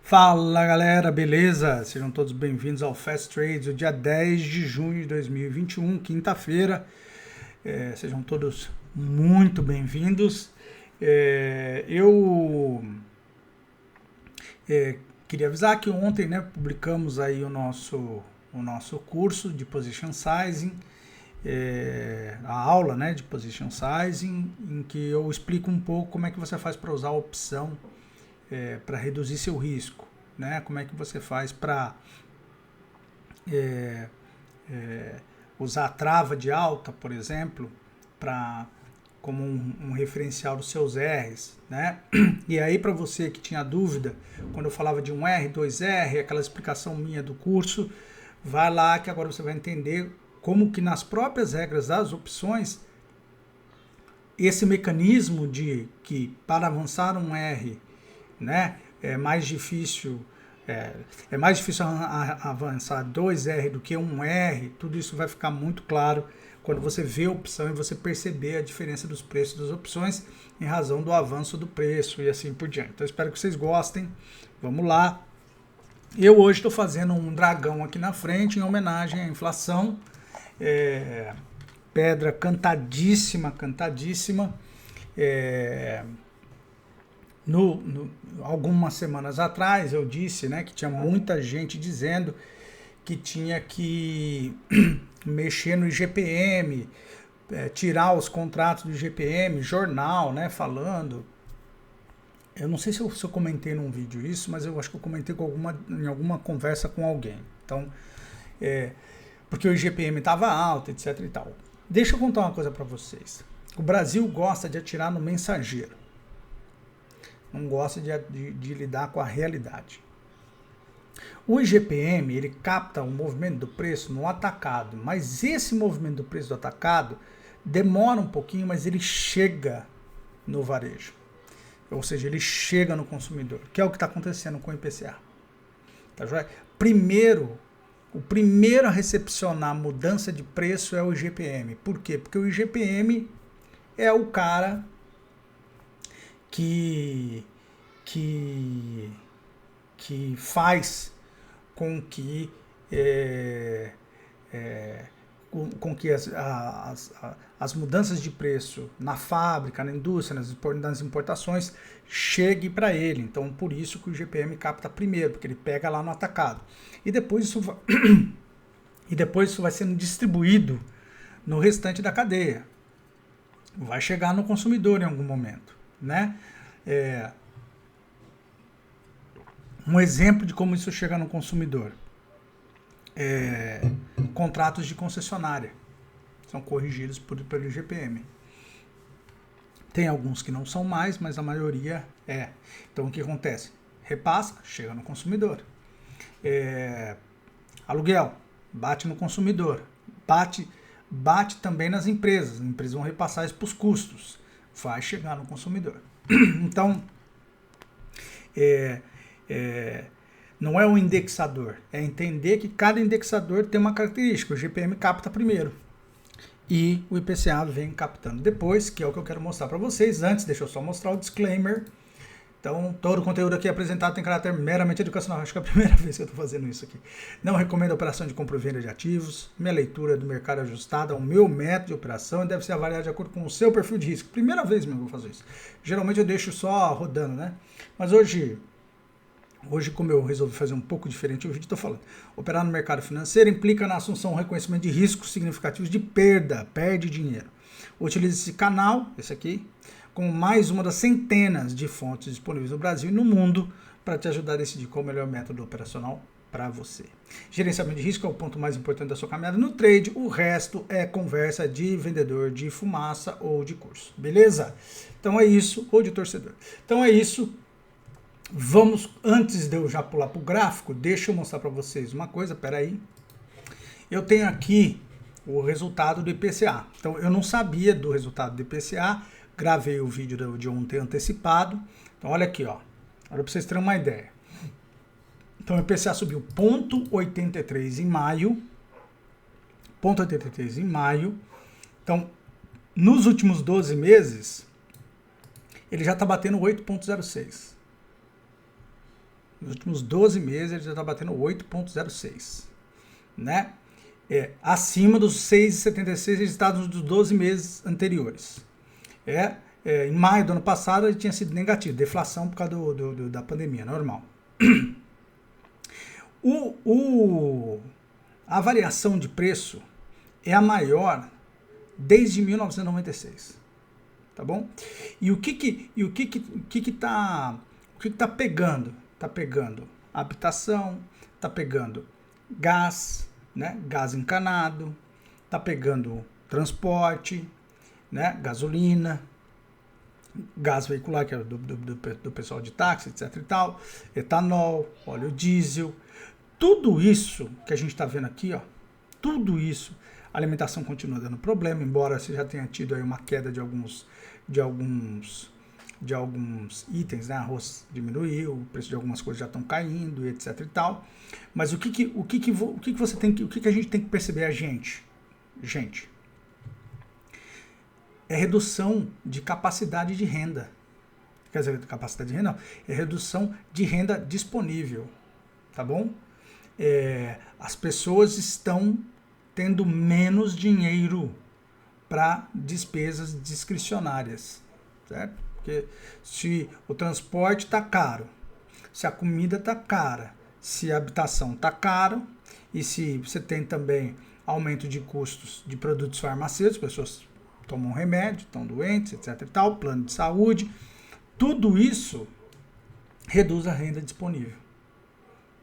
Fala galera, beleza? Sejam todos bem-vindos ao Fast Trades, o dia 10 de junho de 2021, quinta-feira. Sejam todos muito bem-vindos. Queria avisar que ontem, publicamos aí o nosso curso de Position Sizing, a aula, de Position Sizing, em que eu explico um pouco como é que você faz para usar a opção para reduzir seu risco, Como é que você faz para usar a trava de alta, por exemplo, como um referencial dos seus R's, E aí, para você que tinha dúvida, quando eu falava de um R, 2R, aquela explicação minha do curso, vai lá que agora você vai entender como que nas próprias regras das opções, esse mecanismo de que para avançar um R, é mais difícil avançar 2R do que um R, tudo isso vai ficar muito claro quando você vê a opção e você perceber a diferença dos preços das opções em razão do avanço do preço e assim por diante. Então espero que vocês gostem, vamos lá. Eu hoje estou fazendo um dragão aqui na frente em homenagem à inflação, pedra cantadíssima. Algumas semanas atrás eu disse que tinha muita gente dizendo que tinha que mexer no IGPM, tirar os contratos do IGPM, jornal, falando. Eu não sei se eu comentei num vídeo isso, mas eu acho que eu comentei em alguma conversa com alguém. Então, porque o IGPM estava alto, etc e tal. Deixa eu contar uma coisa para vocês. O Brasil gosta de atirar no mensageiro. Não gosta de lidar com a realidade. O IGPM, ele capta o movimento do preço no atacado, mas esse movimento do preço do atacado demora um pouquinho, mas ele chega no varejo. Ou seja, ele chega no consumidor, que é o que está acontecendo com o IPCA. Tá joia? O primeiro a recepcionar a mudança de preço é o IGPM. Por quê? Porque o IGPM é o cara que faz com que as mudanças de preço na fábrica, na indústria, nas importações, chegue para ele. Então, por isso que o IGPM capta primeiro, porque ele pega lá no atacado. E depois isso vai sendo distribuído no restante da cadeia. Vai chegar no consumidor em algum momento, Um exemplo de como isso chega no consumidor. Contratos de concessionária são corrigidos pelo IGPM. Tem alguns que não são mais, mas a maioria é. Então o que acontece? Repassa, chega no consumidor. Aluguel, bate no consumidor. Bate também nas empresas. As empresas vão repassar isso para os custos. Vai chegar no consumidor. Então, não é um indexador, é entender que cada indexador tem uma característica. O IGPM capta primeiro e o IPCA vem captando depois, que é o que eu quero mostrar para vocês. Antes, deixa eu só mostrar o disclaimer. Então, todo o conteúdo aqui apresentado tem caráter meramente educacional. Acho que é a primeira vez que eu estou fazendo isso aqui. Não recomendo a operação de compra e venda de ativos. Minha leitura do mercado é ajustada ao meu método de operação e deve ser avaliada de acordo com o seu perfil de risco. Primeira vez mesmo que eu vou fazer isso. Geralmente eu deixo só rodando, Mas hoje, como eu resolvi fazer um pouco diferente o vídeo, estou falando. Operar no mercado financeiro implica na assunção ou reconhecimento de riscos significativos de perde dinheiro. Utilize esse canal, esse aqui, como mais uma das centenas de fontes disponíveis no Brasil e no mundo para te ajudar a decidir qual é o melhor método operacional para você. Gerenciamento de risco é o ponto mais importante da sua caminhada no trade, o resto é conversa de vendedor de fumaça ou de curso, beleza? Então é isso, ou de torcedor. Então é isso. Vamos, antes de eu já pular para o gráfico, deixa eu mostrar para vocês uma coisa, peraí. Eu tenho aqui o resultado do IPCA. Então eu não sabia do resultado do IPCA, gravei o vídeo de ontem antecipado. Então olha aqui, olha para vocês terem uma ideia. Então o IPCA subiu 0,83 em maio. 0,83 em maio. Então, nos últimos 12 meses, ele já está batendo 8,06. Nos últimos 12 meses ele já está batendo 8,06, né? Acima dos 6,76 registrados dos 12 meses anteriores. Em maio do ano passado ele tinha sido negativo, deflação por causa da pandemia, normal. A variação de preço é a maior desde 1996, tá bom? E o que tá pegando? Tá pegando habitação, tá pegando gás, né? Gás encanado, tá pegando transporte, né? Gasolina, gás veicular, que é do pessoal de táxi, etc e tal, etanol, óleo diesel, tudo isso que a gente está vendo aqui, ó, tudo isso, a alimentação continua dando problema, embora você já tenha tido aí uma queda de alguns itens, né? Arroz diminuiu, o preço de algumas coisas já estão caindo, etc e tal. Mas o que a gente tem que perceber, gente, é redução de capacidade de renda. Quer dizer, capacidade de renda não, é redução de renda disponível, tá bom? As pessoas estão tendo menos dinheiro para despesas discricionárias, certo? Porque se o transporte está caro, se a comida está cara, se a habitação está caro e se você tem também aumento de custos de produtos farmacêuticos, pessoas tomam remédio, estão doentes, etc e tal, plano de saúde, tudo isso reduz a renda disponível,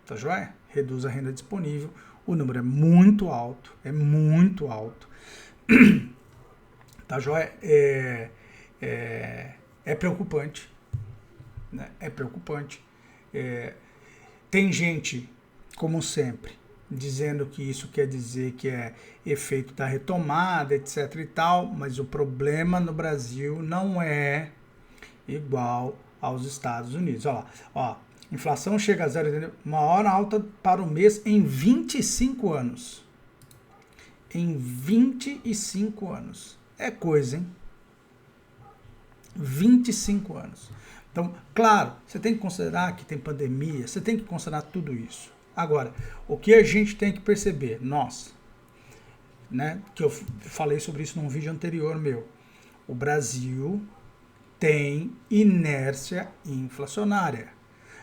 tá joia? Reduz a renda disponível, o número é muito alto, tá joia? É preocupante, né? É preocupante. Tem gente, como sempre, dizendo que isso quer dizer que é efeito da retomada, etc e tal, mas o problema no Brasil não é igual aos Estados Unidos. Olha lá, ó, inflação chega a zero, maior alta para o mês em 25 anos. Em 25 anos. É coisa, hein? 25 anos. Então, claro, você tem que considerar que tem pandemia, você tem que considerar tudo isso. Agora, o que a gente tem que perceber, nós, né, que eu falei sobre isso num vídeo anterior meu, o Brasil tem inércia inflacionária.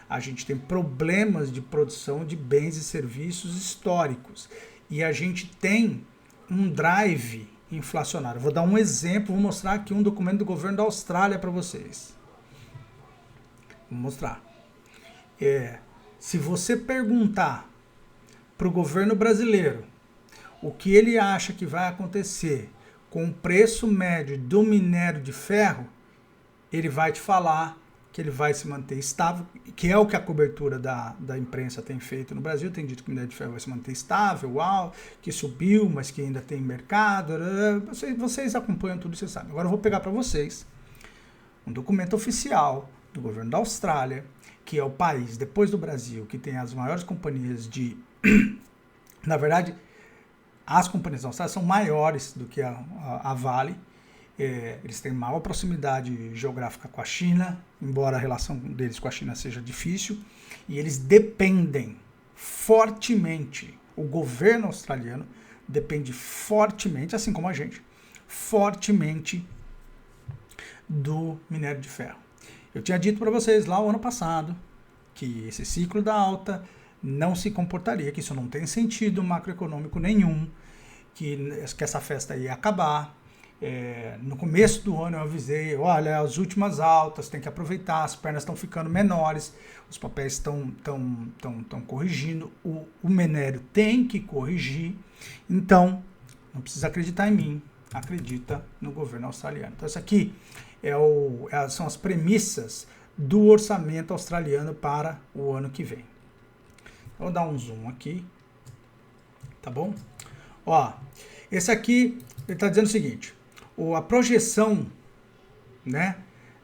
A gente tem problemas de produção de bens e serviços históricos. E a gente tem um drive inflacionário. Vou dar um exemplo, vou mostrar aqui um documento do governo da Austrália para vocês. Vou mostrar. Se você perguntar para o governo brasileiro o que ele acha que vai acontecer com o preço médio do minério de ferro, ele vai te falar que ele vai se manter estável, que é o que a cobertura da imprensa tem feito no Brasil, tem dito que o minério de ferro vai se manter estável, que subiu, mas que ainda tem mercado. Vocês acompanham tudo, vocês sabem. Agora eu vou pegar para vocês um documento oficial do governo da Austrália, que é o país, depois do Brasil, que tem as maiores companhias de... Na verdade, as companhias da Austrália são maiores do que a Vale. Eles têm maior proximidade geográfica com a China, embora a relação deles com a China seja difícil, e eles dependem fortemente, o governo australiano depende fortemente, assim como a gente, fortemente do minério de ferro. Eu tinha dito para vocês lá o ano passado que esse ciclo da alta não se comportaria, que isso não tem sentido macroeconômico nenhum, que essa festa ia acabar. No começo do ano eu avisei, olha, as últimas altas, tem que aproveitar, as pernas estão ficando menores, os papéis estão corrigindo, o minério tem que corrigir, então não precisa acreditar em mim, acredita no governo australiano. Então isso aqui são as premissas do orçamento australiano para o ano que vem. Vou dar um zoom aqui, tá bom? Ó, esse aqui, ele está dizendo o seguinte, a projeção, né,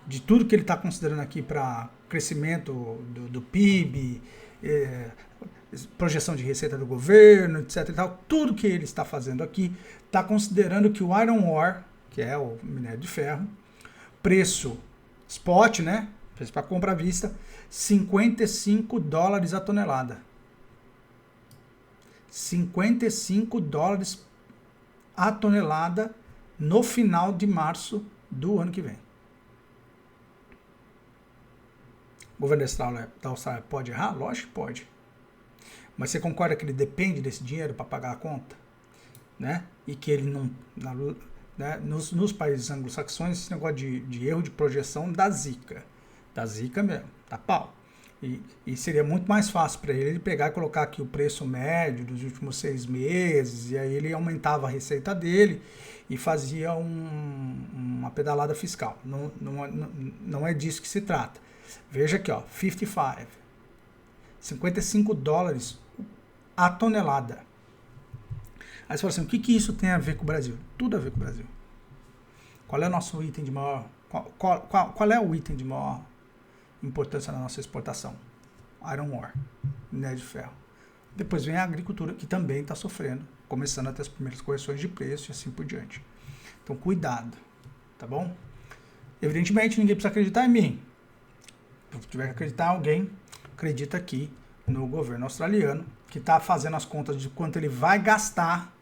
de tudo que ele está considerando aqui para crescimento do PIB, projeção de receita do governo, etc. E tal, tudo que ele está fazendo aqui está considerando que o iron ore, que é o minério de ferro, preço spot, né, preço para compra à vista, $55 a tonelada. $55 a tonelada no final de março do ano que vem. O governo da Austrália pode errar? Lógico que pode. Mas você concorda que ele depende desse dinheiro para pagar a conta? Né? E que ele não... né? Nos países anglo-saxões, esse negócio de erro de projeção dá zica. Dá zica mesmo, dá pau. E seria muito mais fácil para ele pegar e colocar aqui o preço médio dos últimos 6 meses, e aí ele aumentava a receita dele e fazia uma pedalada fiscal. Não é disso que se trata. Veja aqui, ó, $55 a tonelada. Aí você fala assim, o que isso tem a ver com o Brasil? Tudo a ver com o Brasil. Qual é o nosso item de maior... Qual é o item de maior importância na nossa exportação? Iron ore, minério de ferro. Depois vem a agricultura, que também está sofrendo, começando a ter as primeiras correções de preço e assim por diante. Então, cuidado, tá bom? Evidentemente, ninguém precisa acreditar em mim. Se tiver que acreditar em alguém, acredita aqui no governo australiano, que está fazendo as contas de quanto ele vai gastar,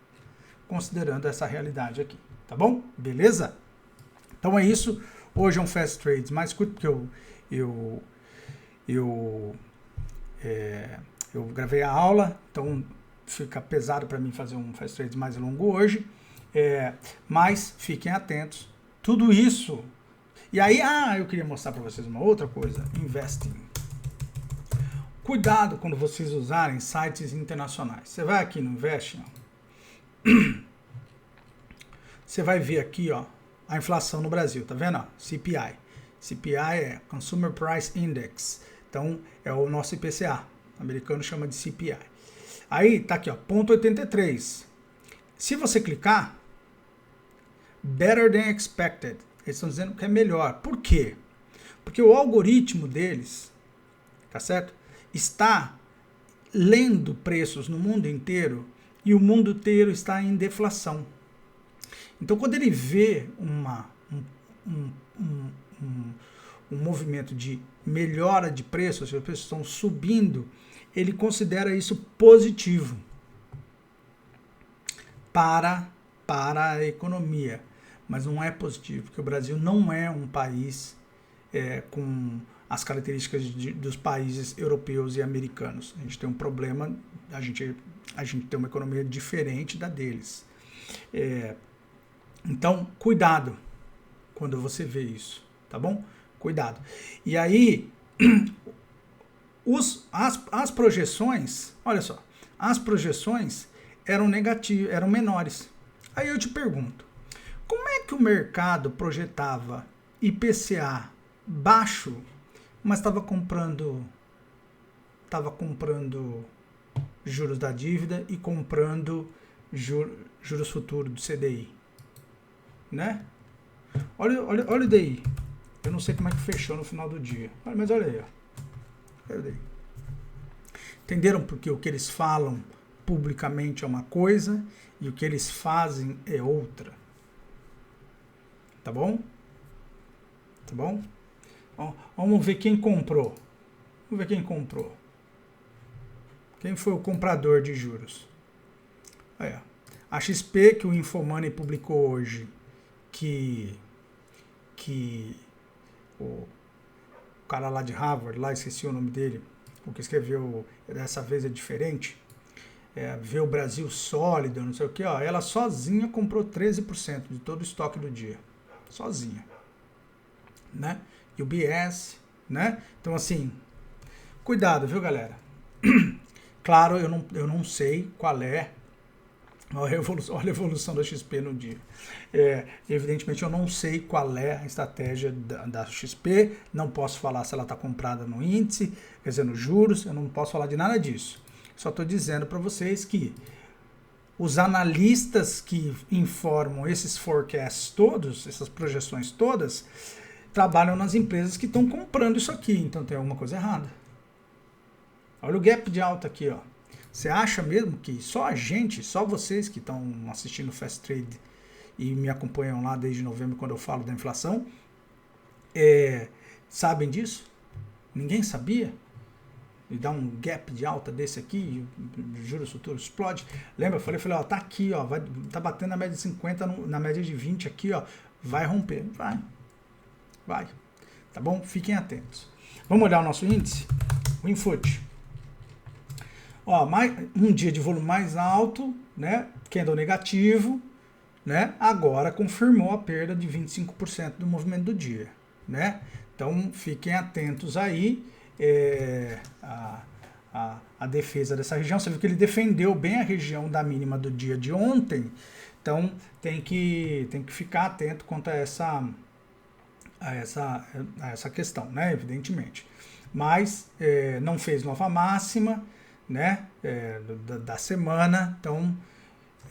considerando essa realidade aqui, tá bom? Beleza? Então é isso. Hoje é um Fast Trades mais curto, porque eu gravei a aula, então fica pesado para mim fazer um Fast Trades mais longo hoje, mas fiquem atentos. Tudo isso. E aí, eu queria mostrar para vocês uma outra coisa. Investing. Cuidado quando vocês usarem sites internacionais. Você vai aqui no Investing, ó. Você vai ver aqui, ó, a inflação no Brasil, tá vendo? Ó, CPI. CPI é Consumer Price Index. Então, é o nosso IPCA. O americano chama de CPI. Aí, tá aqui, ó, ponto 83. Se você clicar, better than expected. Eles estão dizendo que é melhor. Por quê? Porque o algoritmo deles, tá certo? Está lendo preços no mundo inteiro e o mundo inteiro está em deflação. Então, quando ele vê um movimento de melhora de preços, os preços estão subindo, ele considera isso positivo para a economia. Mas não é positivo, porque o Brasil não é um país com as características dos países europeus e americanos. A gente tem um problema, a gente tem uma economia diferente da deles. Então, cuidado quando você vê isso, tá bom? Cuidado. E aí, as projeções, olha só, as projeções eram negativas, eram menores. Aí eu te pergunto, como é que o mercado projetava IPCA baixo, mas estava comprando juros da dívida e comprando juros futuros do CDI, né? Olha o DI. Eu não sei como é que fechou no final do dia, mas olha aí, ó. Olha o DI. Entenderam porque o que eles falam publicamente é uma coisa e o que eles fazem é outra? Tá bom? Tá bom? Ó, vamos ver quem comprou. Vamos ver quem comprou. Quem foi o comprador de juros? Aí, ó. A XP, que o Infomoney publicou hoje, que o cara lá de Harvard, lá esqueci o nome dele, o que escreveu, dessa vez é diferente, vê o Brasil sólido, não sei o que, ó, ela sozinha comprou 13% de todo o estoque do dia. Sozinha. Né? UBS, né? Então, assim, cuidado, viu, galera? Claro, eu não sei qual é olha a evolução da XP no dia. Evidentemente, eu não sei qual é a estratégia da XP, não posso falar se ela está comprada no índice, quer dizer, nos juros, eu não posso falar de nada disso. Só estou dizendo para vocês que os analistas que informam esses forecasts todos, essas projeções todas, trabalham nas empresas que estão comprando isso aqui, então tem alguma coisa errada. Olha o gap de alta aqui, ó. Você acha mesmo que só a gente, só vocês que estão assistindo Fast Trade e me acompanham lá desde novembro quando eu falo da inflação, Sabem disso? Ninguém sabia? E dá um gap de alta desse aqui, juros futuros explode. Lembra? Eu falei, ó, tá aqui, ó, tá batendo na média de 50, na média de 20 aqui, ó, vai romper. Vai. Tá bom? Fiquem atentos. Vamos olhar o nosso índice? O Infut. Ó, um dia de volume mais alto, né? Candle negativo, né? Agora confirmou a perda de 25% do movimento do dia, né? Então, fiquem atentos aí. A defesa dessa região, você viu que ele defendeu bem a região da mínima do dia de ontem, então tem que ficar atento quanto a essa questão, né, evidentemente. Mas não fez nova máxima, né, da semana, então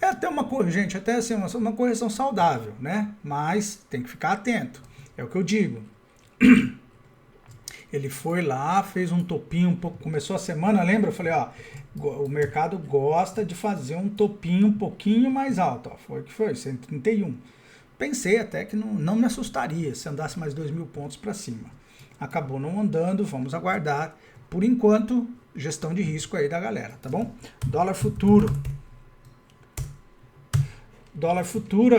é até uma coisa, gente, até assim, uma correção saudável, né, mas tem que ficar atento, é o que eu digo. Ele foi lá, fez um topinho um pouco, começou a semana, lembra? Eu falei, ó, o mercado gosta de fazer um topinho um pouquinho mais alto, ó, foi o que foi, 131. Pensei até que não me assustaria se andasse mais 2.000 pontos para cima. Acabou não andando, vamos aguardar. Por enquanto, gestão de risco aí da galera, tá bom? Dólar futuro. Dólar futuro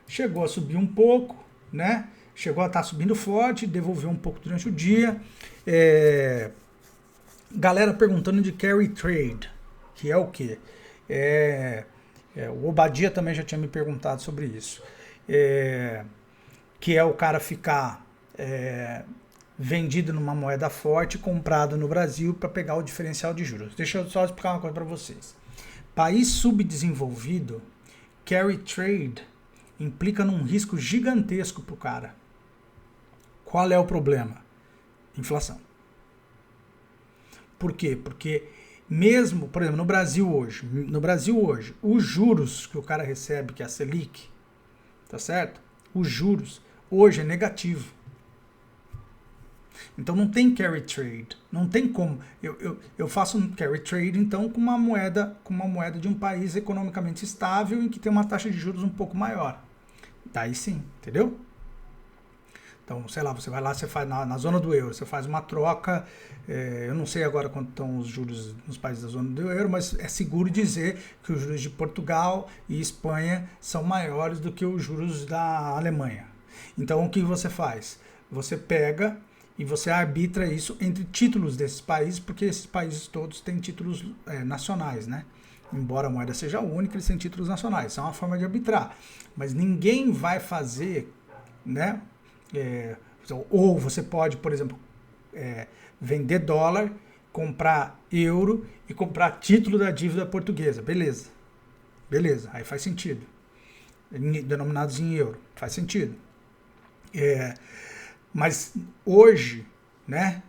chegou a subir um pouco, né? Chegou a estar subindo forte, devolveu um pouco durante o dia. Galera perguntando de carry trade, que é o quê? O Obadia também já tinha me perguntado sobre isso. Que é o cara ficar vendido numa moeda forte, comprado no Brasil para pegar o diferencial de juros. Deixa eu só explicar uma coisa para vocês. País subdesenvolvido, carry trade implica num risco gigantesco para o cara. Qual é o problema? Inflação. Por quê? Porque mesmo, por exemplo, no Brasil hoje, os juros que o cara recebe, que é a Selic, tá certo? Os juros hoje é negativo. Então não tem carry trade, não tem como. Eu faço um carry trade então com uma moeda de um país economicamente estável em que tem uma taxa de juros um pouco maior. Daí sim, entendeu? Então, sei lá, você vai lá, você faz na zona do euro, você faz uma troca, eu não sei agora quanto estão os juros nos países da zona do euro, mas é seguro dizer que os juros de Portugal e Espanha são maiores do que os juros da Alemanha. Então, o que você faz? Você pega e você arbitra isso entre títulos desses países, porque esses países todos têm títulos nacionais, né? Embora a moeda seja única, eles têm títulos nacionais. Isso é uma forma de arbitrar. Mas ninguém vai fazer, né? Ou você pode, por exemplo, vender dólar, comprar euro e comprar título da dívida portuguesa. Beleza, aí faz sentido. Denominados em euro, faz sentido. Mas hoje, né?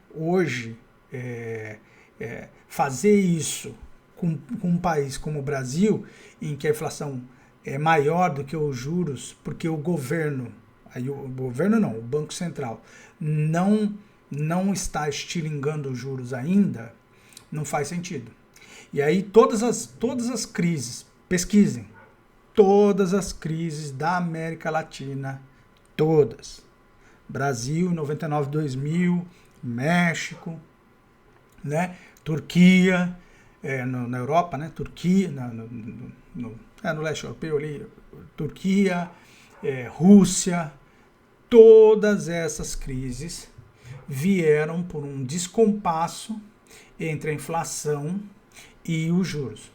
Fazer isso com um país como o Brasil, em que a inflação é maior do que os juros, porque o governo, o Banco Central, não está estilingando os juros ainda, não faz sentido. E aí todas as crises, pesquisem, todas as crises da América Latina, todas. Brasil, 99, 2000, México, né? Turquia, na Europa, né? Turquia, no leste europeu ali, Turquia, Rússia, todas essas crises vieram por um descompasso entre a inflação e os juros.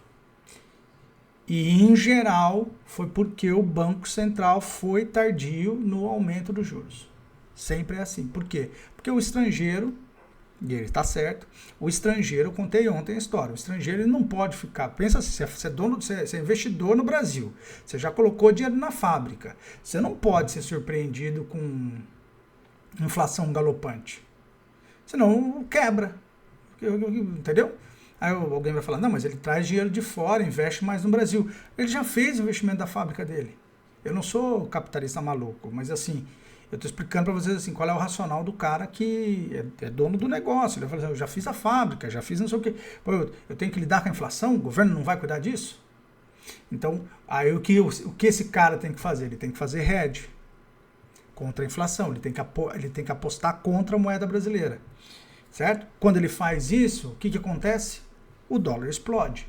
E, em geral, foi porque o Banco Central foi tardio no aumento dos juros. Sempre é assim. Por quê? Porque o estrangeiro, e ele está certo, o estrangeiro, eu contei ontem a história, o estrangeiro ele não pode ficar, pensa assim, você é investidor no Brasil, você já colocou dinheiro na fábrica, você não pode ser surpreendido com inflação galopante, senão quebra, entendeu? Aí alguém vai falar, não, mas ele traz dinheiro de fora, investe mais no Brasil. Ele já fez o investimento da fábrica dele. Eu não sou capitalista maluco, mas assim, eu estou explicando para vocês assim, qual é o racional do cara que é dono do negócio. Ele fala assim, eu já fiz a fábrica, já fiz não sei o quê. Pô, eu tenho que lidar com a inflação? O governo não vai cuidar disso? Então, aí o que esse cara tem que fazer? Ele tem que fazer hedge. contra a inflação, ele tem que apostar contra a moeda brasileira, certo? Quando ele faz isso, o que acontece? O dólar explode.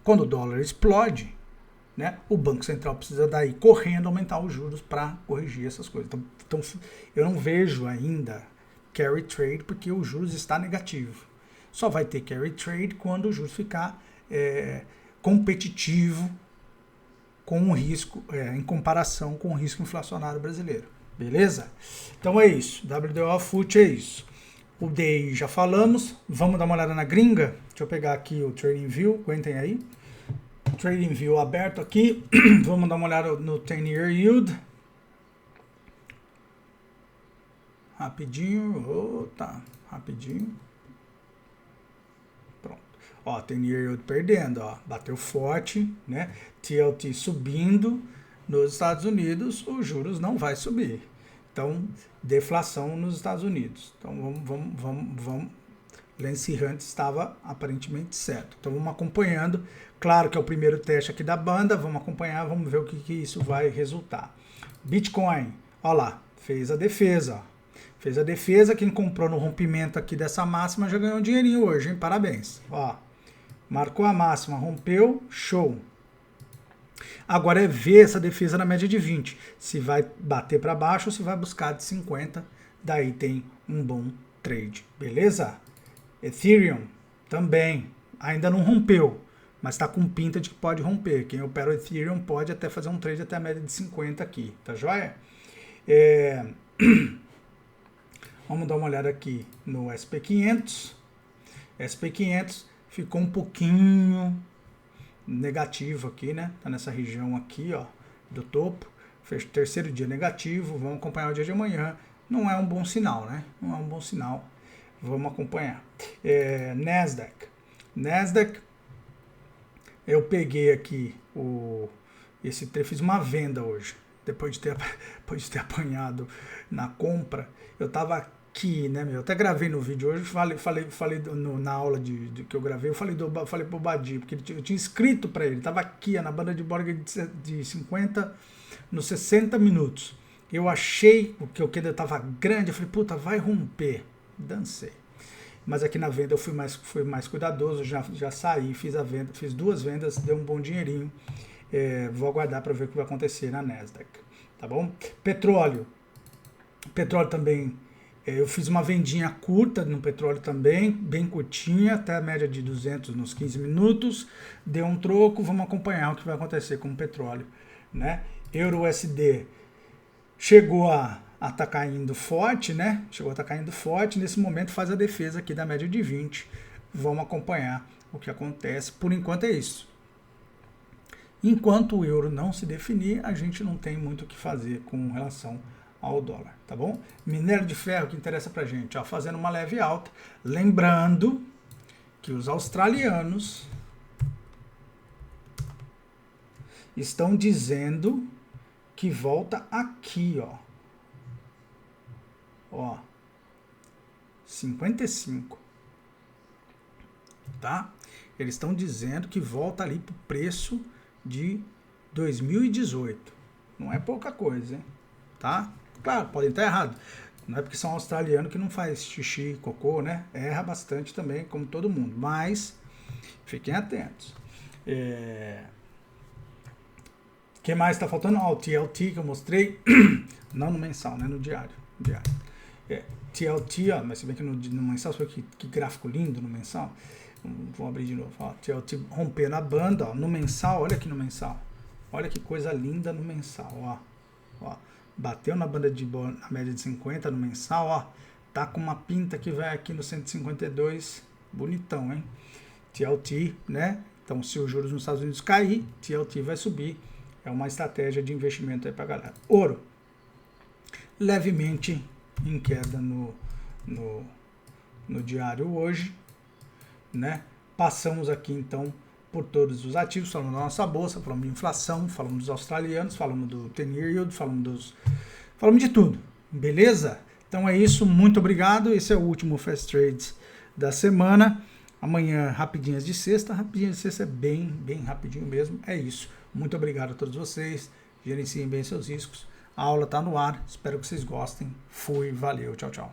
Quando o dólar explode, né, o Banco Central precisa daí correndo aumentar os juros para corrigir essas coisas. Então, eu não vejo ainda carry trade porque o juros está negativo. Só vai ter carry trade quando o juros ficar competitivo com o risco, em comparação com o risco inflacionário brasileiro. Beleza? Então é isso. WDO FUT é isso. O DI já falamos. Vamos dar uma olhada na gringa? Deixa eu pegar aqui o TradingView. Aguentem aí. TradingView aberto aqui. Vamos dar uma olhada no 10-year yield. Rapidinho. Tá. Rapidinho. Pronto. Ó, 10-year yield perdendo. Ó. Bateu forte, né? TLT subindo. Nos Estados Unidos, os juros não vai subir. Então, deflação nos Estados Unidos. Então, vamos. Lance Hunt estava aparentemente certo. Então, vamos acompanhando. Claro que é o primeiro teste aqui da banda. Vamos acompanhar, vamos ver o que isso vai resultar. Bitcoin, ó lá, fez a defesa. Ó. Fez a defesa. Quem comprou no rompimento aqui dessa máxima já ganhou um dinheirinho hoje, hein? Parabéns. Ó, marcou a máxima, rompeu, show. Agora é ver essa defesa na média de 20. Se vai bater para baixo ou se vai buscar de 50. Daí tem um bom trade. Beleza? Ethereum também. Ainda não rompeu. Mas está com pinta de que pode romper. Quem opera o Ethereum pode até fazer um trade até a média de 50 aqui. Tá joia? Vamos dar uma olhada aqui no SP500. SP500 ficou um pouquinho negativo aqui, né? Tá nessa região aqui, ó, do topo. Fez terceiro dia negativo. Vamos acompanhar o dia de amanhã. Não é um bom sinal, né? Não é um bom sinal. Vamos acompanhar. Nasdaq. Eu peguei aqui fiz uma venda hoje. Depois de ter apanhado na compra. Eu tava aqui, né, meu? Eu até gravei no vídeo hoje, falei na aula que eu gravei, eu falei pro Badi, porque eu tinha escrito para ele, tava aqui na banda de Bollinger de 50 nos 60 minutos. Eu achei que o queda tava grande, eu falei, puta, vai romper. Dancei. Mas aqui na venda eu fui mais cuidadoso, já saí, fiz a venda, fiz 2 vendas, deu um bom dinheirinho. Vou aguardar para ver o que vai acontecer na Nasdaq. Tá bom? Petróleo também. Eu fiz uma vendinha curta no petróleo também, bem curtinha, até a média de 200 nos 15 minutos. Deu um troco, vamos acompanhar o que vai acontecer com o petróleo, né? Euro-USD chegou a estar caindo forte, né? Nesse momento faz a defesa aqui da média de 20. Vamos acompanhar o que acontece. Por enquanto é isso. Enquanto o euro não se definir, a gente não tem muito o que fazer com relação ao dólar, tá bom? Minério de ferro que interessa pra gente, ó, fazendo uma leve alta. Lembrando que os australianos estão dizendo que volta aqui, ó. Ó. 55. Tá? Eles estão dizendo que volta ali pro preço de 2018. Não é pouca coisa, hein? Tá? Claro, podem estar errado. Não é porque são australianos que não faz xixi, cocô, né? Erra bastante também, como todo mundo. Mas, fiquem atentos. O que mais está faltando? O TLT que eu mostrei. Não no mensal, né? No diário. TLT, ó, mas se bem que no mensal, você vê que gráfico lindo no mensal. Vou abrir de novo. Ó, TLT romper na banda, ó, no mensal, olha aqui no mensal. Olha que coisa linda no mensal, ó. Bateu na banda na média de 50 no mensal, ó. Tá com uma pinta que vai aqui no 152. Bonitão, hein? TLT, né? Então, se os juros nos Estados Unidos cair, TLT vai subir. É uma estratégia de investimento aí pra galera. Ouro. Levemente em queda no diário hoje, né? Passamos aqui, então, por todos os ativos, falando da nossa bolsa, falamos de inflação, falamos dos australianos, falamos do 10-year yield, falamos de tudo, beleza? Então é isso, muito obrigado, esse é o último Fast Trades da semana. Amanhã, rapidinhas de sexta é bem rapidinho mesmo, é isso. Muito obrigado a todos vocês, gerenciem bem seus riscos, A aula está no ar. Espero que vocês gostem. Fui, valeu, tchau, tchau.